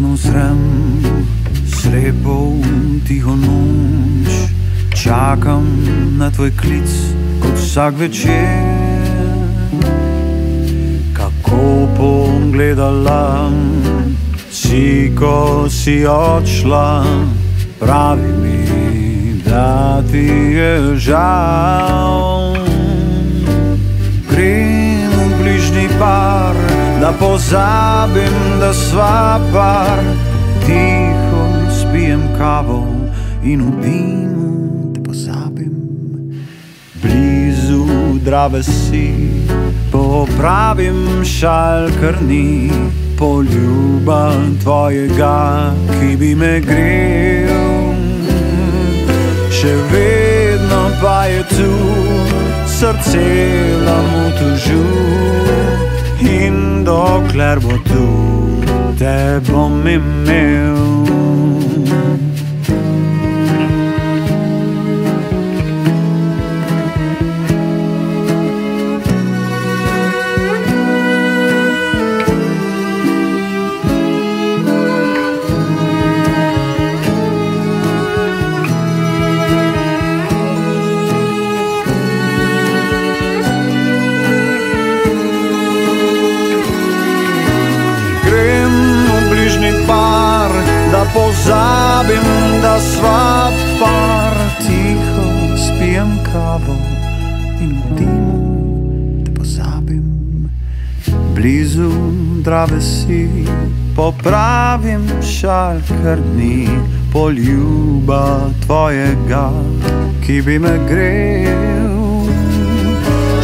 okno zrem, slepo tiho noč, čakam na tvoj klic kot vsak večer. Kako pogledala si, ko si odšla, pravi mi, da ti je žal. Grem v bližnji bar, da pozabim, da sva par, tiho spijem kavo in v dimu te pozabim. Blizu Drave si, popravim šal, ker ni poljuba tvojega, ki bi me grel. Še vedno pa je tu srce lamutužu, in dokler bo tu, te bom imel. Bar, da pozabim, da sva par, tiho spijem kavo in v dimu te pozabim. Blizu Drave si, popravim šal, ker ni poljuba tvojega, ki bi me grel.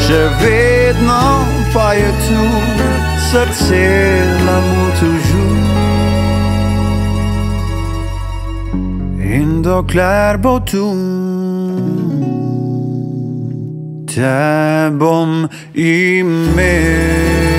Še vedno pa je tu srce lamutužu, in dokler bo tu, te bom imel.